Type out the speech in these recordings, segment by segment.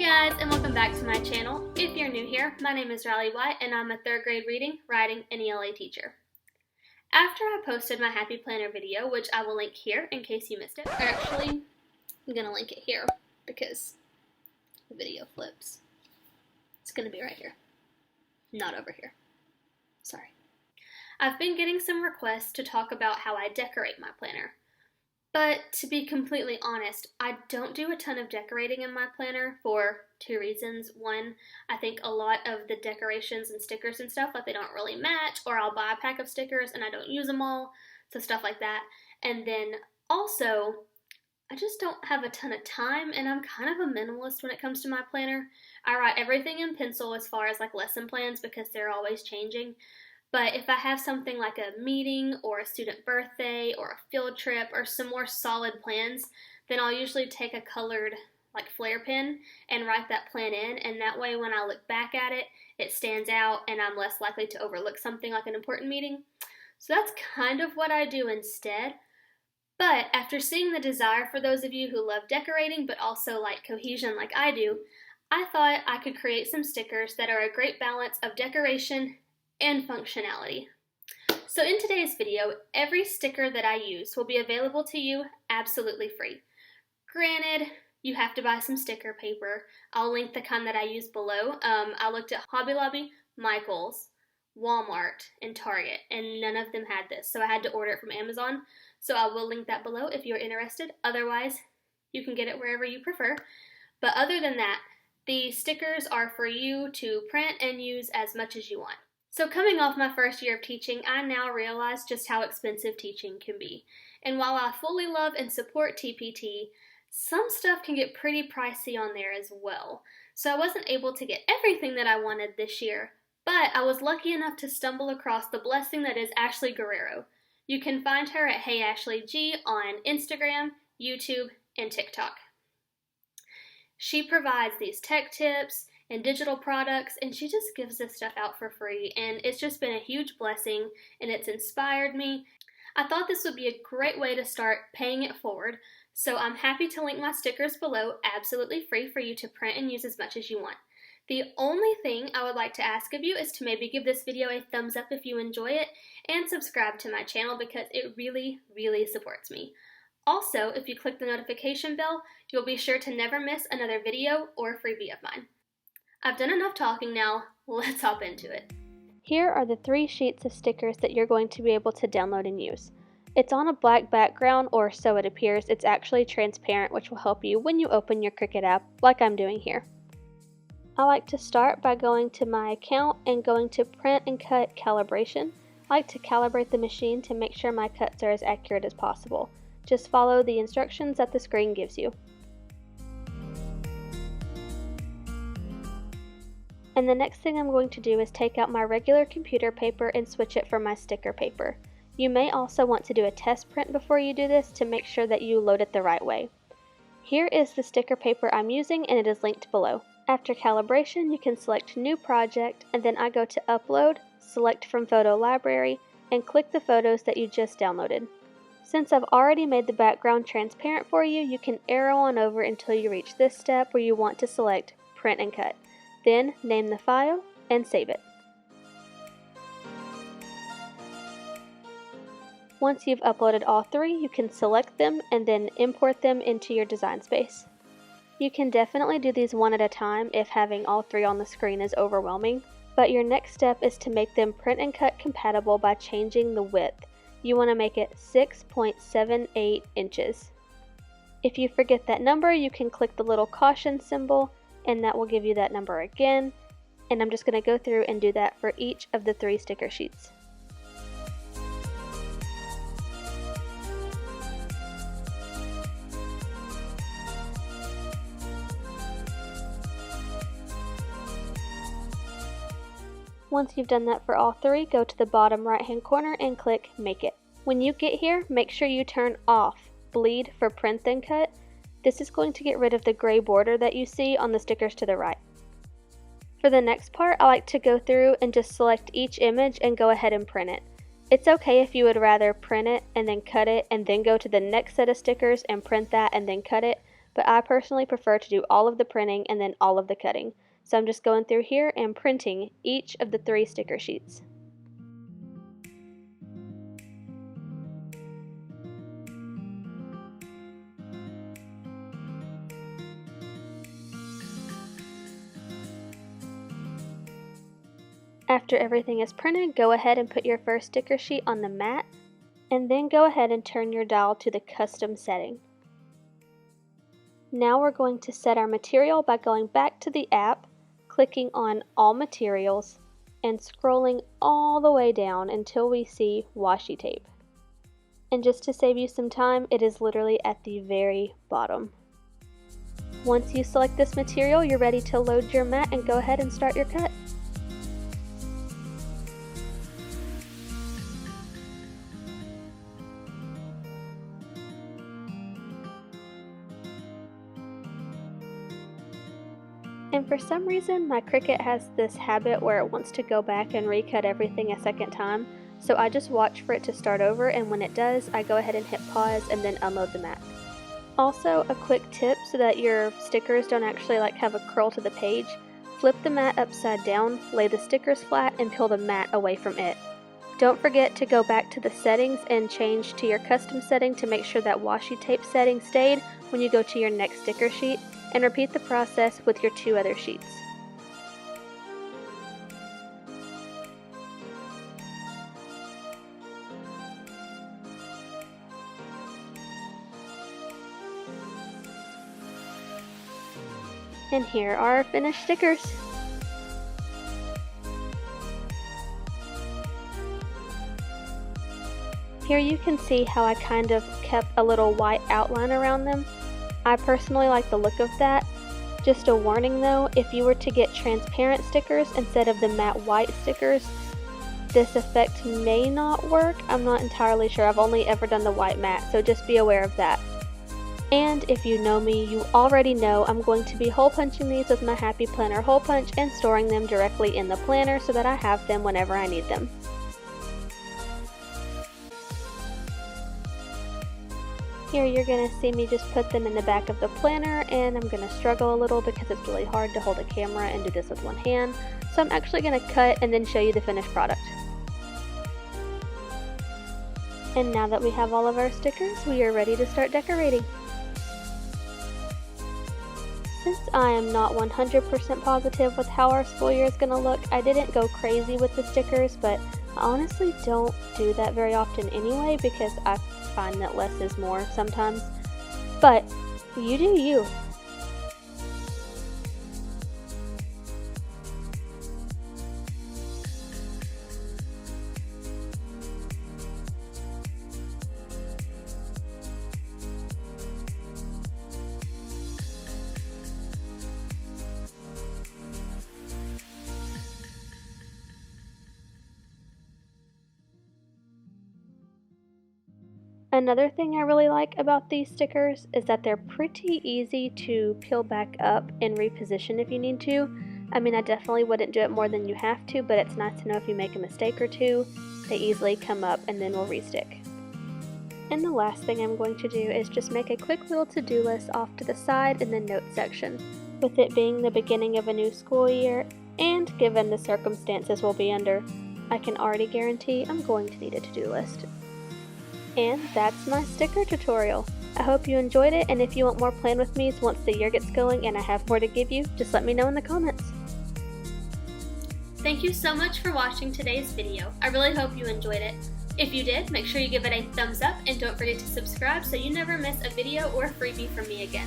guys, and welcome back to my channel. If you're new here, my name is Riley White and I'm a 3rd grade reading, writing, and ELA teacher. After I posted my Happy Planner video, which I will link here in case you missed it, or actually, I'm going to link it here because the video flips. It's going to be right here, not over here. Sorry. I've been getting some requests to talk about how I decorate my planner. But to be completely honest, I don't do a ton of decorating in my planner for 2 reasons. One, I think a lot of the decorations and stickers and stuff, like they don't really match, or I'll buy a pack of stickers and I don't use them all, so stuff like that. And then also, I just don't have a ton of time, and I'm kind of a minimalist when it comes to my planner. I write everything in pencil as far as like lesson plans because they're always changing. But if I have something like a meeting or a student birthday or a field trip or some more solid plans, then I'll usually take a colored like flare pen and write that plan in, and that way when I look back at it, it stands out and I'm less likely to overlook something like an important meeting. So that's kind of what I do instead. But after seeing the desire for those of you who love decorating but also like cohesion like I do, I thought I could create some stickers that are a great balance of decoration and functionality. So in today's video, every sticker that I use will be available to you absolutely free. Granted, you have to buy some sticker paper. I'll link the kind that I use below. I looked at Hobby Lobby, Michael's, Walmart, and Target, and none of them had this, so I had to order it from Amazon. So I will link that below if you're interested. Otherwise, you can get it wherever you prefer. But other than that, the stickers are for you to print and use as much as you want. So coming off my first year of teaching, I now realize just how expensive teaching can be. And while I fully love and support TPT, some stuff can get pretty pricey on there as well. So I wasn't able to get everything that I wanted this year, but I was lucky enough to stumble across the blessing that is Ashley Guerrero. You can find her at Hey Ashley G on Instagram, YouTube, and TikTok. She provides these tech tips and digital products, and she just gives this stuff out for free, and it's just been a huge blessing, and it's inspired me. I thought this would be a great way to start paying it forward, so I'm happy to link my stickers below absolutely free for you to print and use as much as you want. The only thing I would like to ask of you is to maybe give this video a thumbs up if you enjoy it, and subscribe to my channel because it really, really supports me. Also, if you click the notification bell, you'll be sure to never miss another video or freebie of mine. I've done enough talking now, let's hop into it. Here are the 3 sheets of stickers that you're going to be able to download and use. It's on a black background, or so it appears. It's actually transparent, which will help you when you open your Cricut app, like I'm doing here. I like to start by going to my account and going to Print and Cut Calibration. I like to calibrate the machine to make sure my cuts are as accurate as possible. Just follow the instructions that the screen gives you. And the next thing I'm going to do is take out my regular computer paper and switch it for my sticker paper. You may also want to do a test print before you do this to make sure that you load it the right way. Here is the sticker paper I'm using, and it is linked below. After calibration, you can select New Project, and then I go to Upload, select from Photo Library, and click the photos that you just downloaded. Since I've already made the background transparent for you, you can arrow on over until you reach this step where you want to select Print and Cut. Then name the file and save it. Once you've uploaded all 3, you can select them and then import them into your design space. You can definitely do these one at a time if having all 3 on the screen is overwhelming, but your next step is to make them print and cut compatible by changing the width. You want to make it 6.78 inches. If you forget that number, you can click the little caution symbol, and that will give you that number again, and I'm just going to go through and do that for each of the 3 sticker sheets. Once you've done that for all 3, go to the bottom right hand corner and click Make It. When you get here, make sure you turn off Bleed for Print Then Cut. This is going to get rid of the gray border that you see on the stickers to the right. For the next part, I like to go through and just select each image and go ahead and print it. It's okay if you would rather print it and then cut it and then go to the next set of stickers and print that and then cut it, but I personally prefer to do all of the printing and then all of the cutting. So I'm just going through here and printing each of the 3 sticker sheets. After everything is printed, go ahead and put your first sticker sheet on the mat, and then go ahead and turn your dial to the custom setting. Now we're going to set our material by going back to the app, clicking on All Materials, and scrolling all the way down until we see washi tape. And just to save you some time, it is literally at the very bottom. Once you select this material, you're ready to load your mat and go ahead and start your cut. And for some reason, my Cricut has this habit where it wants to go back and recut everything a second time, so I just watch for it to start over, and when it does, I go ahead and hit pause and then unload the mat. Also, a quick tip so that your stickers don't actually have a curl to the page: flip the mat upside down, lay the stickers flat, and peel the mat away from it. Don't forget to go back to the settings and change to your custom setting to make sure that washi tape setting stayed when you go to your next sticker sheet, and repeat the process with your 2 other sheets. And here are our finished stickers. Here you can see how I kind of kept a little white outline around them. I personally like the look of that. Just a warning though, if you were to get transparent stickers instead of the matte white stickers, this effect may not work. I'm not entirely sure. I've only ever done the white matte, so just be aware of that. And if you know me, you already know I'm going to be hole punching these with my Happy Planner hole punch and storing them directly in the planner so that I have them whenever I need them. Here you're going to see me just put them in the back of the planner, and I'm going to struggle a little because it's really hard to hold a camera and do this with one hand. So I'm actually going to cut and then show you the finished product. And now that we have all of our stickers, we are ready to start decorating. Since I am not 100% positive with how our school year is going to look, I didn't go crazy with the stickers, but I honestly don't do that very often anyway because I find that less is more sometimes. But you do you. Another thing I really like about these stickers is that they're pretty easy to peel back up and reposition if you need to. I mean, I definitely wouldn't do it more than you have to, but it's nice to know if you make a mistake or two, they easily come up and then will restick. And the last thing I'm going to do is just make a quick little to-do list off to the side in the notes section. With it being the beginning of a new school year, and given the circumstances we'll be under, I can already guarantee I'm going to need a to-do list. And that's my sticker tutorial. I hope you enjoyed it, and if you want more Plan With Me's once the year gets going and I have more to give you, just let me know in the comments. Thank you so much for watching today's video. I really hope you enjoyed it. If you did, make sure you give it a thumbs up and don't forget to subscribe so you never miss a video or freebie from me again.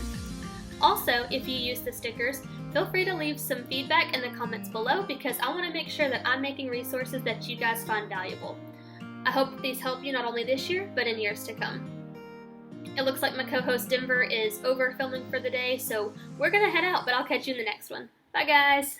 Also, if you use the stickers, feel free to leave some feedback in the comments below because I want to make sure that I'm making resources that you guys find valuable. I hope these help you not only this year, but in years to come. It looks like my co-host Denver is over filming for the day, so we're gonna head out, but I'll catch you in the next one. Bye guys!